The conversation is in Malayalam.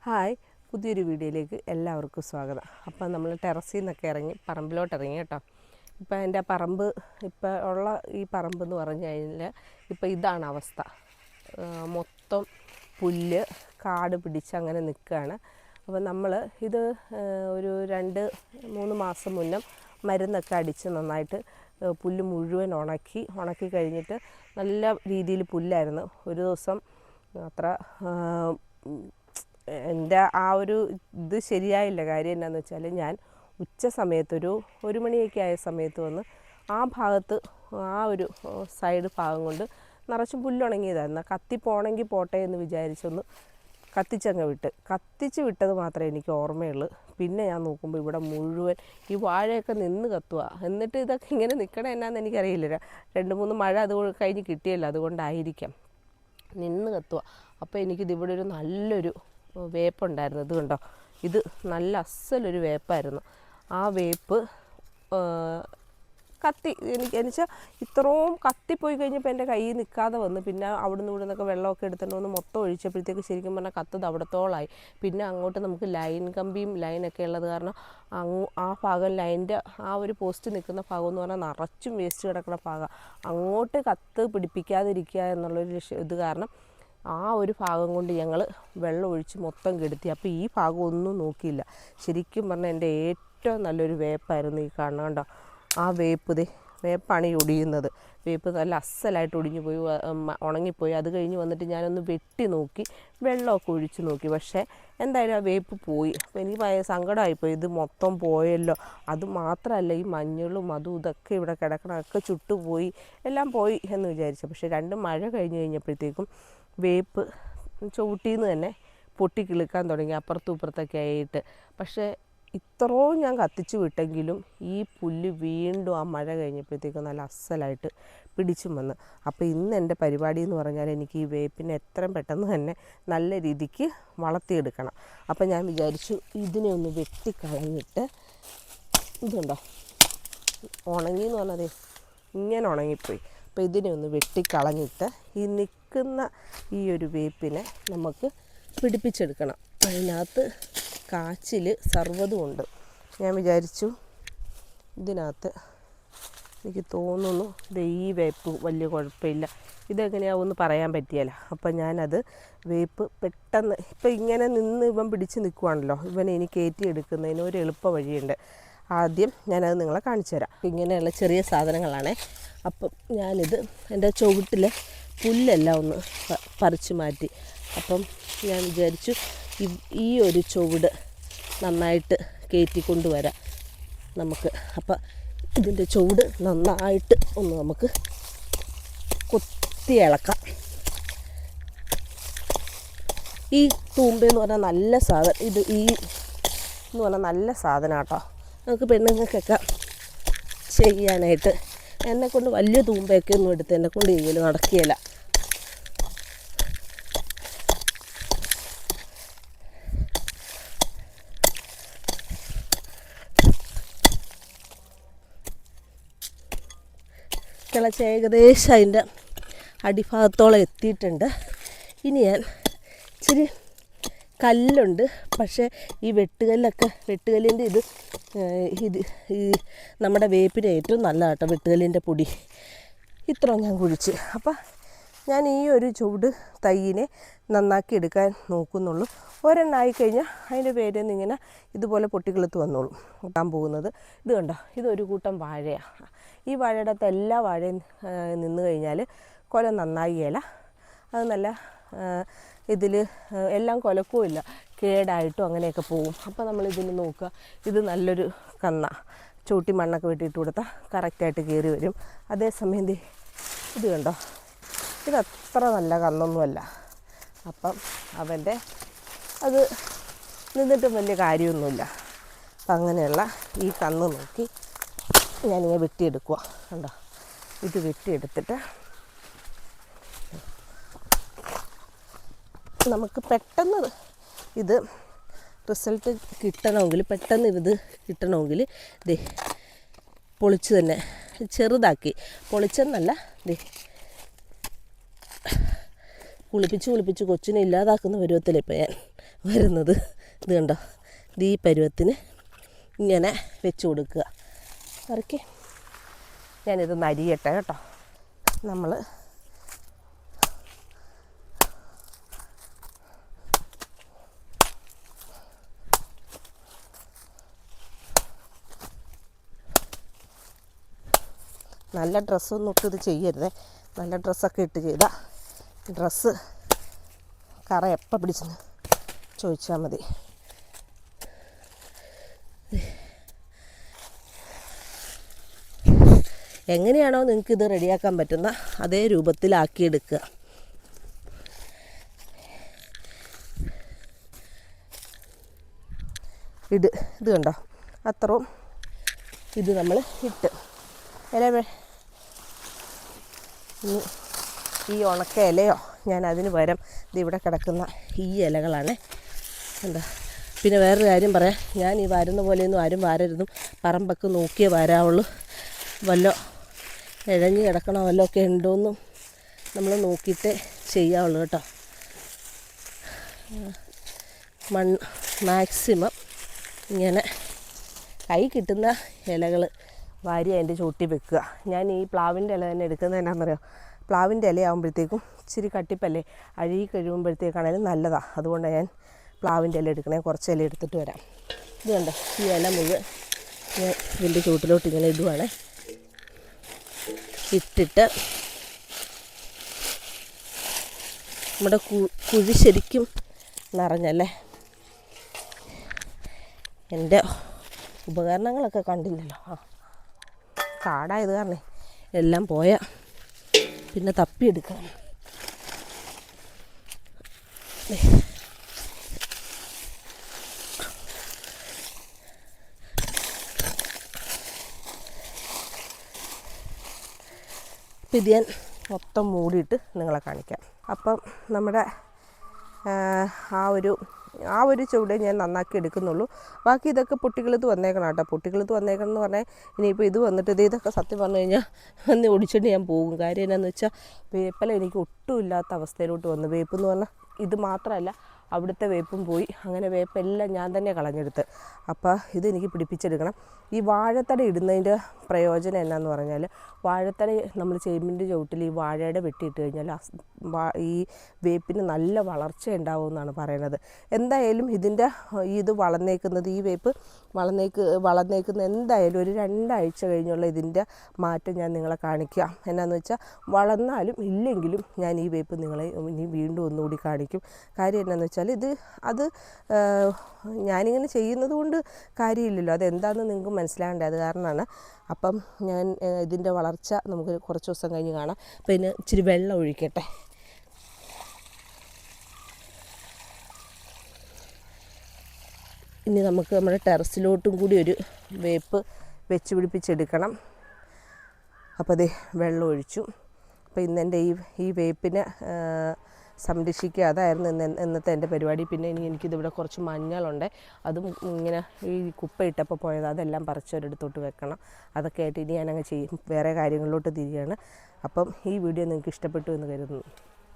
ഹായ്, പുതിയൊരു വീഡിയോയിലേക്ക് എല്ലാവർക്കും സ്വാഗതം. അപ്പം നമ്മൾ ടെറസിൽ നിന്നൊക്കെ ഇറങ്ങി പറമ്പിലോട്ട് ഇറങ്ങി കേട്ടോ. ഇപ്പം എൻ്റെ പറമ്പ് ഇപ്പോൾ ഉള്ള ഈ പറമ്പെന്ന് പറഞ്ഞു കഴിഞ്ഞാൽ ഇപ്പം ഇതാണ് അവസ്ഥ. മൊത്തം പുല്ല് കാട് പിടിച്ച് അങ്ങനെ നിൽക്കുകയാണ്. അപ്പം നമ്മൾ ഇത് ഒരു 2-3 മാസം മുന്നേ മരുന്നൊക്കെ അടിച്ച് നന്നായിട്ട് പുല്ല് മുഴുവൻ ഉണക്കി കഴിഞ്ഞിട്ട് നല്ല രീതിയിൽ പുല്ലായിരുന്നു. ഒരു ദിവസം അത്ര എൻ്റെ ആ ഒരു ഇത് ശരിയായില്ല. കാര്യം എന്താണെന്ന് വെച്ചാൽ ഞാൻ ഉച്ച സമയത്തൊരു 1 മണിയൊക്കെ ആയ സമയത്ത് വന്ന് ആ ഭാഗത്ത് ആ ഒരു സൈഡ് ഭാഗം കൊണ്ട് നിറച്ചും പുല്ലുണങ്ങിയതായിരുന്നു. കത്തിപ്പോണെങ്കിൽ പോട്ടെ എന്ന് വിചാരിച്ചൊന്ന് കത്തിച്ച് വിട്ടത് മാത്രമേ എനിക്ക് ഓർമ്മയുള്ളൂ. പിന്നെ ഞാൻ നോക്കുമ്പോൾ ഇവിടെ മുഴുവൻ ഈ വാഴയൊക്കെ നിന്ന് കത്തുക. എന്നിട്ട് ഇതൊക്കെ ഇങ്ങനെ നിൽക്കണ എന്നാന്ന് എനിക്കറിയില്ല. 2-3 മഴ അത് കഴിഞ്ഞ് കിട്ടിയല്ലോ, അതുകൊണ്ടായിരിക്കാം നിന്ന് കത്തുക. അപ്പോൾ എനിക്കിത് ഇവിടെ ഒരു നല്ലൊരു വേപ്പുണ്ടായിരുന്നു. ഇത് കണ്ടോ, ഇത് നല്ല അസലൊരു വേപ്പായിരുന്നു. ആ വേപ്പ് എന്നുവെച്ചാൽ ഇത്രയും കത്തിപ്പോയി കഴിഞ്ഞപ്പോൾ എൻ്റെ കയ്യിൽ നിൽക്കാതെ വന്ന് പിന്നെ അവിടുന്ന് ഇവിടെ നിന്നൊക്കെ വെള്ളമൊക്കെ എടുത്തിട്ട് വന്ന് മൊത്തം ഒഴിച്ചപ്പോഴത്തേക്ക് ശരിക്കും പറഞ്ഞാൽ കത്തത് അവിടത്തോളമായി. പിന്നെ അങ്ങോട്ട് നമുക്ക് ലൈൻ കമ്പിയും ലൈനൊക്കെ ഉള്ളത് കാരണം ആ ഭാഗം ലൈനിൻ്റെ ആ ഒരു പോസ്റ്റ് നിൽക്കുന്ന ഭാഗം എന്ന് പറഞ്ഞാൽ നിറച്ചും വേസ്റ്റ് കിടക്കുന്ന ഭാഗം. അങ്ങോട്ട് കത്ത് പിടിപ്പിക്കാതിരിക്കുക എന്നുള്ളൊരു ഇത് കാരണം ആ ഒരു ഭാഗം കൊണ്ട് ഞങ്ങൾ വെള്ളം ഒഴിച്ച് മൊത്തം കെടുത്തി. അപ്പോൾ ഈ ഭാഗം ഒന്നും നോക്കിയില്ല. ശരിക്കും പറഞ്ഞാൽ എൻ്റെ ഏറ്റവും നല്ലൊരു വേപ്പായിരുന്നു ഈ കാണുന്നത്. കണ്ടോ, ആ വേപ്പാണ് ഈ ഒടിയുന്നത്. വേപ്പ് നല്ല അസലായിട്ട് ഒടിഞ്ഞു പോയി, ഉണങ്ങിപ്പോയി. അത് കഴിഞ്ഞ് വന്നിട്ട് ഞാനൊന്ന് വെട്ടി നോക്കി, വെള്ളമൊക്കെ ഒഴിച്ച് നോക്കി. പക്ഷേ എന്തായാലും ആ വേപ്പ് പോയി. അപ്പോൾ എനിക്ക് സങ്കടമായിപ്പോയി, ഇത് മൊത്തം പോയല്ലോ. അത് മാത്രമല്ല, ഈ മഞ്ഞളും അതും ഇതൊക്കെ ഇവിടെ കിടക്കണമൊക്കെ ചുട്ടുപോയി, എല്ലാം പോയി എന്ന് വിചാരിച്ചു. പക്ഷേ 2 മഴ കഴിഞ്ഞപ്പോഴത്തേക്കും വേപ്പ് ചവിട്ടിന്ന് തന്നെ പൊട്ടിക്കിളുക്കാൻ തുടങ്ങി, അപ്പുറത്തും ഇപ്പുറത്തൊക്കെ ആയിട്ട്. പക്ഷേ ഇത്രയും ഞാൻ കത്തിച്ചു വിട്ടെങ്കിലും ഈ പുല്ല് വീണ്ടും ആ മഴ കഴിഞ്ഞപ്പോഴത്തേക്കും നല്ല അസലായിട്ട് പിടിച്ചും വന്ന്. അപ്പോൾ ഇന്ന് എൻ്റെ പരിപാടി എന്ന് പറഞ്ഞാൽ എനിക്ക് ഈ വേപ്പിനെ എത്രയും പെട്ടെന്ന് തന്നെ നല്ല രീതിക്ക് വളർത്തിയെടുക്കണം. അപ്പോൾ ഞാൻ വിചാരിച്ചു ഇതിനെ ഒന്ന് വെട്ടിക്കളഞ്ഞിട്ട്, ഇതുണ്ടോ ഉണങ്ങിയെന്ന് പറഞ്ഞതേ ഇങ്ങനെ ഉണങ്ങിപ്പോയി. അപ്പോൾ ഇതിനെ ഒന്ന് വെട്ടിക്കളഞ്ഞിട്ട് ഈ നിൽക്കുന്ന ഈ ഒരു വേപ്പിനെ നമുക്ക് പിടിപ്പിച്ചെടുക്കണം. അതിനകത്ത് കാച്ചിൽ സർവ്വതുമുണ്ട്. ഞാൻ വിചാരിച്ചു ഇതിനകത്ത് എനിക്ക് തോന്നുന്നു ഈ വേപ്പ് വലിയ കുഴപ്പമില്ല, ഇതെങ്ങനെയാവുമെന്ന് പറയാൻ പറ്റിയല്ല. അപ്പം ഞാനത് വേപ്പ് പെട്ടെന്ന് ഇപ്പം ഇങ്ങനെ ഇവൻ പിടിച്ച് നിൽക്കുവാണല്ലോ, ഇവനെ ഇനി കയറ്റിയെടുക്കുന്നതിന് ഒരു എളുപ്പ വഴിയുണ്ട്. ആദ്യം ഞാനത് നിങ്ങളെ കാണിച്ചു തരാം. ഇങ്ങനെയുള്ള ചെറിയ സാധനങ്ങളാണേ. അപ്പം ഞാനിത് എൻ്റെ ചുവട്ടിലെ പുല്ലെല്ലാം ഒന്ന് പറിച്ചു മാറ്റി. അപ്പം ഞാൻ വിചാരിച്ചു ഈ ഒരു ചുവട് നന്നായിട്ട് കയറ്റിക്കൊണ്ടുവരാം നമുക്ക്. അപ്പം ഇതിൻ്റെ ചുവട് നന്നായിട്ട് ഒന്ന് നമുക്ക് കൊത്തി ഇളക്കാം. ഈ തൂമ്പയെന്ന് പറഞ്ഞാൽ നല്ല സാധനം, എന്ന് പറഞ്ഞാൽ നല്ല സാധനം കേട്ടോ. നമുക്ക് പെണ്ണുങ്ങൾക്കൊക്കെ ചെയ്യാനായിട്ട്. എന്നെക്കൊണ്ട് വലിയ തൂമ്പയൊക്കെ ഒന്നും എടുത്ത് എന്നെക്കൊണ്ട് ചെയ്യലും നടക്കുകയില്ല. കിളച്ച് ഏകദേശം അതിൻ്റെ അടിഭാഗത്തോളം എത്തിയിട്ടുണ്ട്. ഇനി ഞാൻ ഇച്ചിരി കല്ലുണ്ട്, പക്ഷേ ഈ വെട്ടുകല്ലിൻ്റെ ഈ നമ്മുടെ വേപ്പിന് ഏറ്റവും നല്ല കേട്ടോ വെട്ടുകല്ലിൻ്റെ പൊടി. ഇത്രയും ഞാൻ കുഴിച്ച്. അപ്പം ഞാൻ ഈ ഒരു ചുവട് തൈയിനെ നന്നാക്കി എടുക്കാൻ നോക്കുന്നുള്ളൂ. ഒരെണ്ണമായി കഴിഞ്ഞാൽ അതിൻ്റെ പേരിൽ നിന്ന് ഇങ്ങനെ ഇതുപോലെ പൊട്ടിക്കിളുത്ത് വന്നോളും. കൂട്ടാൻ പോകുന്നത് ഇത് കണ്ടോ, ഇതൊരു കൂട്ടം വാഴയാണ്. ഈ വാഴയുടെ അകത്ത് എല്ലാ വാഴയും നിന്ന് കഴിഞ്ഞാൽ കുല നന്നായില്ല. അത് നല്ല ഇതിൽ എല്ലാം കുലക്കുമില്ല, കേടായിട്ടും അങ്ങനെയൊക്കെ പോകും. അപ്പോൾ നമ്മളിതിൽ നോക്കുക, ഇത് നല്ലൊരു കന്ന ചൂട്ടി മണ്ണൊക്കെ വെട്ടിയിട്ട് കൊടുത്താൽ കറക്റ്റായിട്ട് കയറി വരും. അതേസമയം ഇത് കണ്ടോ, ഇതത്ര നല്ല കന്നൊന്നുമല്ല. അപ്പം അവൻ്റെ അത് നിന്നിട്ടും വലിയ കാര്യമൊന്നുമില്ല. അപ്പം അങ്ങനെയുള്ള ഈ കന്ന് നോക്കി ഞാനിങ്ങനെ വെട്ടിയെടുക്കുക. കണ്ടോ, ഇത് വെട്ടിയെടുത്തിട്ട് നമുക്ക് പെട്ടെന്ന് ഇത് റിസൾട്ട് കിട്ടണമെങ്കിൽ, പെട്ടെന്ന് ഇത് കിട്ടണമെങ്കിൽ പൊളിച്ച് തന്നെ ചെറുതാക്കി, പൊളിച്ചെന്നല്ല കുളിപ്പിച്ച് കൊച്ചിനെ ഇല്ലാതാക്കുന്ന പരുവത്തിൽ ഇപ്പം ഞാൻ വരുന്നത്. ഇത് കണ്ടോ, ഈ പരുവത്തിന് ഇങ്ങനെ വെച്ച് കൊടുക്കുക. ഇറക്കി ഞാനിതൊന്ന് അരിയട്ടെ കേട്ടോ. നമ്മൾ നല്ല ഡ്രസ്സൊന്നും ഇട്ട് ഇത് ചെയ്യരുതേ. നല്ല ഡ്രസ്സൊക്കെ ഇട്ട് ചെയ്താൽ ഡ്രസ്സ് കറ എപ്പോൾ പിടിച്ചെന്ന് ചോദിച്ചാൽ മതി. എങ്ങനെയാണോ നിങ്ങൾക്കിത് റെഡിയാക്കാൻ പറ്റുന്ന അതേ രൂപത്തിലാക്കിയെടുക്കുക. ഇത് കണ്ടോ, അത്രയും ഇത് നമ്മൾ ഇട്ട് ഇല ഈ ഉണക്ക ഇലയോ ഞാൻ അതിന് പകരം ഇതിവിടെ കിടക്കുന്ന ഈ ഇലകളാണ്. എന്താ പിന്നെ വേറൊരു കാര്യം പറയാം, ഞാൻ ഈ വരുന്ന പോലെയൊന്നും ആരും വാരരുതും. പറമ്പൊക്കെ നോക്കിയേ വരാവുള്ളൂ. വല്ലോ ഇഴഞ്ഞ് കിടക്കണോ വല്ലോ ഒക്കെ ഉണ്ടോയെന്നും നമ്മൾ നോക്കിയിട്ടേ ചെയ്യാവുള്ളൂ കേട്ടോ. മാക്സിമം ഇങ്ങനെ കൈ കിട്ടുന്ന ഇലകൾ വാരി അതിൻ്റെ ചുവട്ടി വെക്കുക. ഞാൻ ഈ പ്ലാവിൻ്റെ ഇല തന്നെ എടുക്കുന്നത് എന്നാണെന്നറിയാം, പ്ലാവിൻ്റെ ഇലയാകുമ്പോഴത്തേക്കും ഇച്ചിരി കട്ടിപ്പല്ലേ, അഴുകി കഴിയുമ്പോഴത്തേക്കാണെങ്കിലും നല്ലതാണ്. അതുകൊണ്ടാണ് ഞാൻ പ്ലാവിൻ്റെ ഇല എടുക്കണേ. കുറച്ച് ഇല എടുത്തിട്ട് വരാം. ഇത് കണ്ടോ, ഈ ഇല മുഴുവൻ ഞാൻ ഇതിൻ്റെ ചുവട്ടിലോട്ട് ഇങ്ങനെ ഇടുവാണ്. ഇട്ടിട്ട് നമ്മുടെ കുഴി ശരിക്കും നിറഞ്ഞല്ലേ. എൻ്റെ ഉപകരണങ്ങളൊക്കെ കണ്ടില്ലല്ലോ. കാടായത് കാരണം എല്ലാം പോയാൽ പിന്നെ തപ്പിയെടുക്കണം. ഇത് ഞാൻ മൊത്തം മൂടിയിട്ട് നിങ്ങളെ കാണിക്കാം. അപ്പം നമ്മുടെ ആ ഒരു ചുവടെ ഞാൻ നന്നാക്കി എടുക്കുന്നുള്ളൂ. ബാക്കി ഇതൊക്കെ പൊട്ടിക്കിളുത്ത് വന്നേക്കണം കേട്ടോ. പൊട്ടിക്കിളുത്ത് വന്നേക്കണം എന്ന് പറഞ്ഞാൽ ഇനിയിപ്പോൾ ഇത് വന്നിട്ട് ഇതൊക്കെ സത്യം പറഞ്ഞു കഴിഞ്ഞാൽ ഒന്ന് ഓടിച്ചിട്ട് ഞാൻ പോകും. കാര്യം എന്നാന്ന് വെച്ചാൽ വേപ്പില എനിക്ക് ഒട്ടും ഇല്ലാത്ത അവസ്ഥയിലോട്ട് വന്നു. വേപ്പ് എന്ന് പറഞ്ഞാൽ ഇത് മാത്രമല്ല, അവിടുത്തെ വേപ്പും പോയി. അങ്ങനെ വേപ്പെല്ലാം ഞാൻ തന്നെ കളഞ്ഞെടുത്ത്. അപ്പോൾ ഇതെനിക്ക് പിടിപ്പിച്ചെടുക്കണം. ഈ വാഴത്തട ഇടുന്നതിൻ്റെ പ്രയോജനം എന്നാന്ന് പറഞ്ഞാൽ, വാഴത്തട നമ്മൾ ചേമ്പിൻ്റെ ചുവട്ടിൽ ഈ വാഴയുടെ വെട്ടിയിട്ട് കഴിഞ്ഞാൽ ഈ വേപ്പിന് നല്ല വളർച്ച ഉണ്ടാവുമെന്നാണ് പറയുന്നത്. എന്തായാലും ഇതിൻ്റെ ഇത് വളർന്നേക്കുന്നത്, ഈ വേപ്പ് വളർന്നേക്കുന്ന എന്തായാലും ഒരു 2 ആഴ്ച കഴിഞ്ഞുള്ള ഇതിൻ്റെ മാറ്റം ഞാൻ നിങ്ങളെ കാണിക്കാം. എന്നാന്ന് വെച്ചാൽ വളർന്നാലും ഇല്ലെങ്കിലും ഞാൻ ഈ വേപ്പ് നിങ്ങളെ ഇനി വീണ്ടും ഒന്നുകൂടി കാണിക്കും. കാര്യം എന്നാന്ന് വെച്ചാൽ അത് ഞാനിങ്ങനെ ചെയ്യുന്നത് കൊണ്ട് കാര്യമില്ലല്ലോ, അതെന്താണെന്ന് നിങ്ങൾക്ക് മനസ്സിലാകേണ്ടത്. അത് കാരണമാണ്. അപ്പം ഞാൻ ഇതിൻ്റെ വളർച്ച നമുക്ക് കുറച്ച് ദിവസം കഴിഞ്ഞ് കാണാം. അപ്പോൾ ഇതിന് ഇച്ചിരി വെള്ളം ഒഴിക്കട്ടെ. ഇനി നമുക്ക് നമ്മുടെ ടെറസിലോട്ടും കൂടി ഒരു വേപ്പ് വെച്ച് പിടിപ്പിച്ചെടുക്കണം. അപ്പോൾ അത് വെള്ളം ഒഴിച്ചു. അപ്പോൾ ഇന്നെൻ്റെ ഈ വേപ്പിനെ സംരക്ഷിക്കുക, അതായിരുന്നു ഇന്നത്തെ എൻ്റെ പരിപാടി. പിന്നെ എനിക്കിതിവിടെ കുറച്ച് മഞ്ഞളുണ്ട്, അതും ഇങ്ങനെ ഈ കുപ്പയിട്ടപ്പോൾ പോയത്, അതെല്ലാം പറിച്ചൊരിടത്തോട്ട് വെക്കണം. അതൊക്കെ ആയിട്ട് ഇനി ഞാനങ്ങ് ചെയ്യും, വേറെ കാര്യങ്ങളിലോട്ട് തിരിയാണ്. അപ്പം ഈ വീഡിയോ നിങ്ങൾക്ക് ഇഷ്ടപ്പെട്ടു എന്ന് കരുതുന്നു.